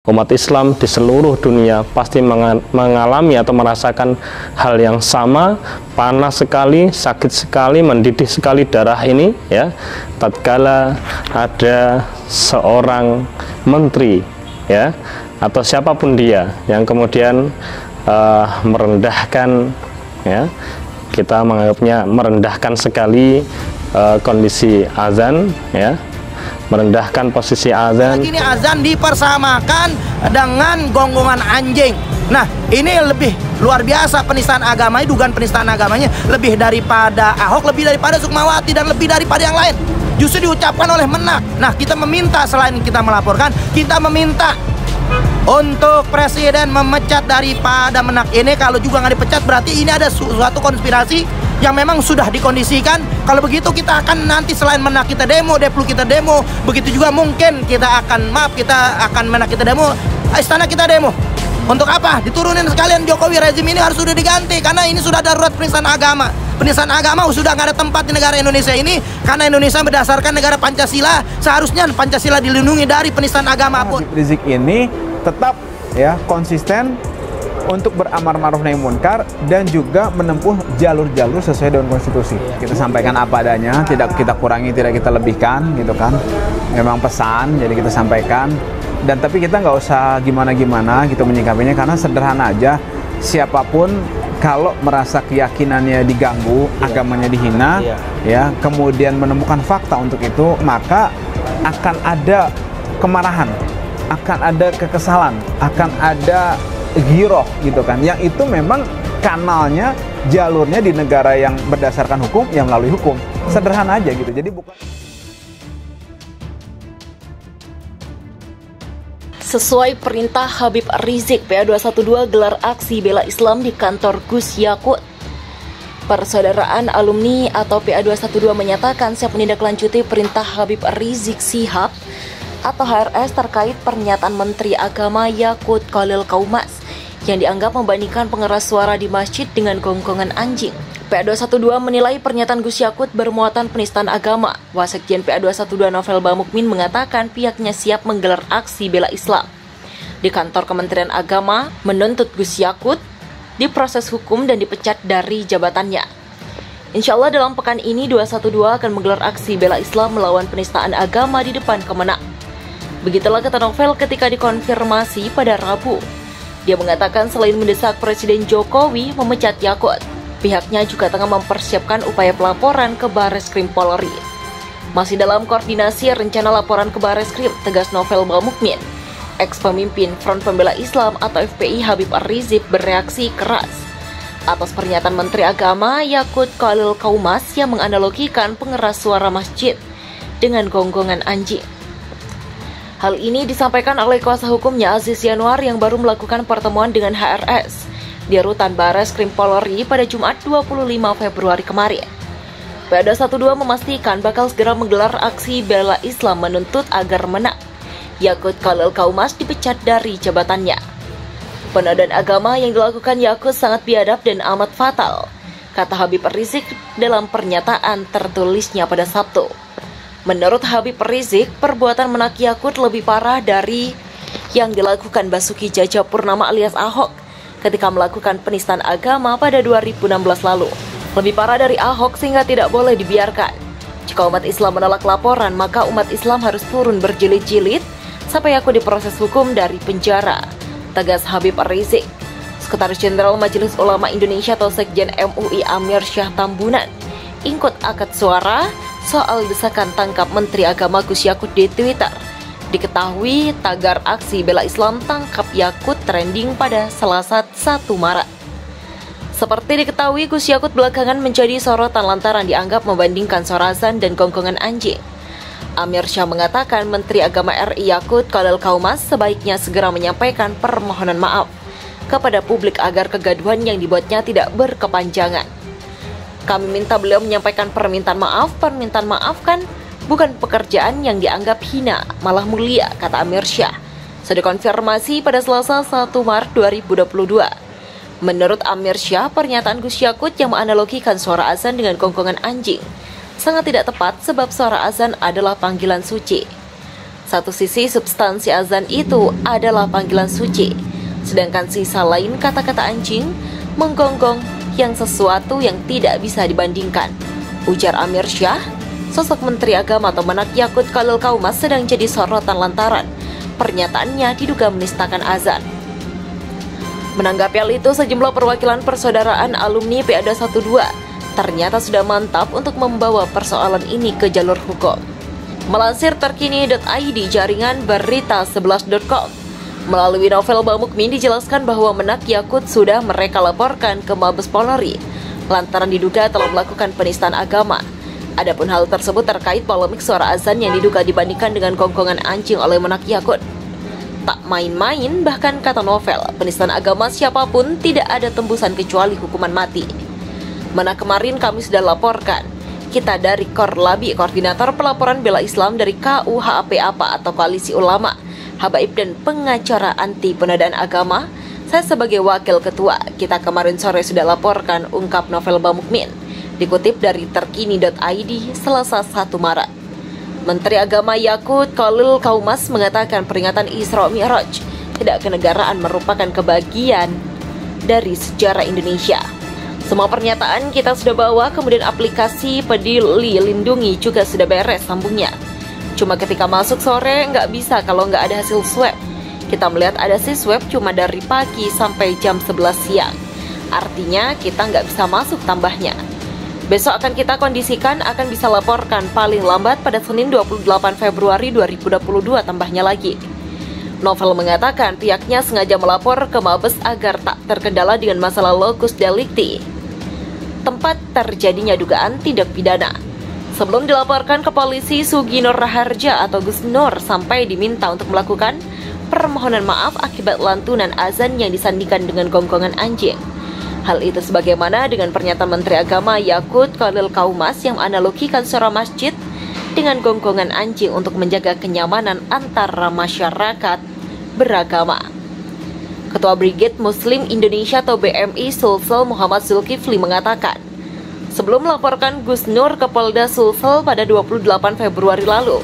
Umat Islam di seluruh dunia pasti mengalami atau merasakan hal yang sama, panas sekali, sakit sekali, mendidih sekali darah ini, ya, tatkala ada seorang menteri, ya, atau siapapun dia yang kemudian merendahkan, ya, kita menganggapnya merendahkan sekali kondisi azan, ya, merendahkan posisi azan. Ini azan dipersamakan dengan gonggongan anjing. Nah, ini lebih luar biasa penistaan agamanya, dugaan penistaan agamanya lebih daripada Ahok, lebih daripada Sukmawati, dan lebih daripada yang lain. Justru diucapkan oleh Menak. Nah, kita meminta, selain kita melaporkan, kita meminta untuk presiden memecat daripada Menak ini. Kalau juga nggak dipecat, berarti ini ada suatu konspirasi yang memang sudah dikondisikan. Kalau begitu kita akan nanti selain Menak kita demo, Deplu kita demo, begitu juga mungkin kita akan Menak kita demo, istana kita demo. Untuk apa? Diturunin sekalian Jokowi, rezim ini harus sudah diganti karena ini sudah darurat penistaan agama. Penistaan agama sudah nggak ada tempat di negara Indonesia ini karena Indonesia berdasarkan negara Pancasila. Seharusnya Pancasila dilindungi dari penistaan agama pun. Habib Rizik ini tetap ya konsisten untuk beramar ma'ruf nahi munkar dan juga menempuh jalur-jalur sesuai dengan konstitusi. Kita sampaikan apa adanya, tidak kita kurangi, tidak kita lebihkan, gitu kan. Memang pesan, jadi kita sampaikan. Dan tapi kita nggak usah gimana-gimana gitu menyikapinya, karena sederhana aja. Siapapun kalau merasa keyakinannya diganggu, agamanya dihina, ya, kemudian menemukan fakta untuk itu, maka akan ada kemarahan, akan ada kekesalan, akan ada giroh gitu kan, yang itu memang kanalnya, jalurnya di negara yang berdasarkan hukum, yang melalui hukum. Sederhana aja gitu. Jadi bukan. Sesuai perintah Habib Rizik, PA212 gelar aksi bela Islam di kantor Gus Yakut. Persaudaraan Alumni atau PA212 menyatakan siap menindaklanjuti perintah Habib Rizik Syihab atau HRS terkait pernyataan Menteri Agama Yakut Khalil Qaumas yang dianggap membandingkan pengeras suara di masjid dengan gonggongan anjing. PA212 menilai pernyataan Gus Yakut bermuatan penistaan agama. Wasekjen PA212 Novel Bamukmin mengatakan pihaknya siap menggelar aksi bela Islam di kantor Kementerian Agama, menuntut Gus Yakut diproses hukum dan dipecat dari jabatannya. Insya Allah dalam pekan ini 212 akan menggelar aksi bela Islam melawan penistaan agama di depan Kemenak. Begitulah kata Novel ketika dikonfirmasi pada Rabu. Dia mengatakan selain mendesak Presiden Jokowi memecat Yakut, pihaknya juga tengah mempersiapkan upaya pelaporan ke Barreskrim Polri. Masih dalam koordinasi rencana laporan ke Barreskrim, tegas Novel Bamukmin. Ex-pemimpin Front Pembela Islam atau FPI Habib Rizik bereaksi keras atas pernyataan Menteri Agama Yakut Khalil Qaumas yang menganalogikan pengeras suara masjid dengan gonggongan anjing. Hal ini disampaikan oleh kuasa hukumnya Aziz Yanuar yang baru melakukan pertemuan dengan HRS di rutan Barreskrim Polri pada Jumat 25 Februari kemarin. PA212 memastikan bakal segera menggelar aksi bela Islam menuntut agar Menak Yakut Khalil Qaumas dipecat dari jabatannya. Penodaan agama yang dilakukan Yakut sangat biadab dan amat fatal, kata Habib Rizik dalam pernyataan tertulisnya pada Sabtu. Menurut Habib Rizik, perbuatan Menak Yakut lebih parah dari yang dilakukan Basuki Cahayapurnama alias Ahok ketika melakukan penistaan agama pada 2016 lalu. Lebih parah dari Ahok sehingga tidak boleh dibiarkan. Jika umat Islam menolak laporan, maka umat Islam harus turun berjilid-jilid sampai Yakut diproses hukum dari penjara, tegas Habib Rizik. Sekretaris Jenderal Majelis Ulama Indonesia atau Sekjen MUI Amir Syah Tambunan ikut akad suara soal desakan tangkap Menteri Agama Gus Yakut di Twitter. Diketahui tagar aksi bela Islam tangkap Yakut trending pada Selasa 1 Maret. Seperti diketahui, Gus Yakut belakangan menjadi sorotan lantaran dianggap membandingkan suara azan dan gonggongan anjing. Amir Syah mengatakan Menteri Agama RI Yakut Khalil Qaumas sebaiknya segera menyampaikan permohonan maaf kepada publik agar kegaduhan yang dibuatnya tidak berkepanjangan. Kami minta beliau menyampaikan permintaan maaf kan bukan pekerjaan yang dianggap hina, malah mulia, kata Amir Syah. Sudah konfirmasi pada Selasa 1 Maret 2022. Menurut Amir Syah, pernyataan Gus Yakut yang menganalogikan suara azan dengan gonggongan anjing sangat tidak tepat sebab suara azan adalah panggilan suci. Satu sisi substansi azan itu adalah panggilan suci, sedangkan sisa lain kata-kata anjing menggonggong yang sesuatu yang tidak bisa dibandingkan. Ujar Amir Syah, sosok Menteri Agama atau Menak Yakut Khalil Qaumas sedang jadi sorotan lantaran pernyataannya diduga menistakan azan. Menanggapi hal itu, sejumlah perwakilan persaudaraan alumni PA212 ternyata sudah mantap untuk membawa persoalan ini ke jalur hukum. Melansir terkini.id jaringan berita11.com, melalui novel Bamukmin dijelaskan bahwa Menak Yakut sudah mereka laporkan ke Mabes Polri lantaran diduga telah melakukan penistaan agama. Adapun hal tersebut terkait polemik suara azan yang diduga dibandingkan dengan gonggongan anjing oleh Menak Yakut. Tak main-main, bahkan kata novel, penistaan agama siapapun tidak ada tembusan kecuali hukuman mati. Mana kemarin kami sudah laporkan, kita dari Korlabi, Koordinator Pelaporan Bela Islam dari KUHP APA atau Koalisi Ulama, Habaib dan pengacara anti penodaan agama. Saya sebagai wakil ketua, kita kemarin sore sudah laporkan, ungkap novel Bamukmin. Dikutip dari terkini.id Selasa 1 Maret. Menteri Agama Yakut Khalil Qaumas mengatakan peringatan Isra Mi'raj tidak kenegaraan merupakan kebagian dari sejarah Indonesia. Semua pernyataan kita sudah bawa, kemudian aplikasi Peduli Lindungi juga sudah beres, sambungnya. Cuma ketika masuk sore nggak bisa kalau nggak ada hasil swab. Kita melihat ada hasil swab cuma dari pagi sampai jam 11 siang. Artinya kita nggak bisa masuk, tambahnya. Besok akan kita kondisikan, akan bisa laporkan paling lambat pada Senin 28 Februari 2022, tambahnya lagi. Novel mengatakan pihaknya sengaja melapor ke Mabes agar tak terkendala dengan masalah locus delicti, tempat terjadinya dugaan tindak pidana. Sebelum dilaporkan ke polisi, Sugi Nur Raharja atau Gus Nur sampai diminta untuk melakukan permohonan maaf akibat lantunan azan yang disandingkan dengan gonggongan anjing. Hal itu sebagaimana dengan pernyataan Menteri Agama Yakut Khalil Qaumas yang menganalogikan suara masjid dengan gonggongan anjing untuk menjaga kenyamanan antara masyarakat beragama. Ketua Brigade Muslim Indonesia atau BMI Sulsel Muhammad Zulkifli mengatakan, sebelum melaporkan Gus Nur ke Polda Sulsel pada 28 Februari lalu,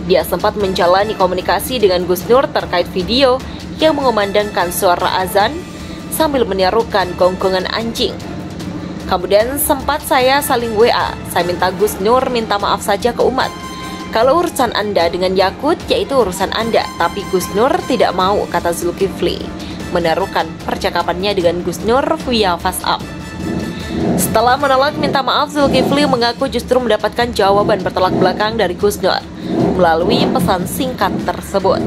dia sempat menjalani komunikasi dengan Gus Nur terkait video yang mengumandangkan suara azan sambil menyerukan gonggongan anjing. Kemudian sempat saya saling WA, saya minta Gus Nur minta maaf saja ke umat. Kalau urusan Anda dengan Yakut, yaitu urusan Anda, tapi Gus Nur tidak mau, kata Zulkifli, menerukan percakapannya dengan Gus Nur via WhatsApp. Setelah menolak minta maaf, Zulkifli mengaku justru mendapatkan jawaban bertolak belakang dari Gus Nur melalui pesan singkat tersebut.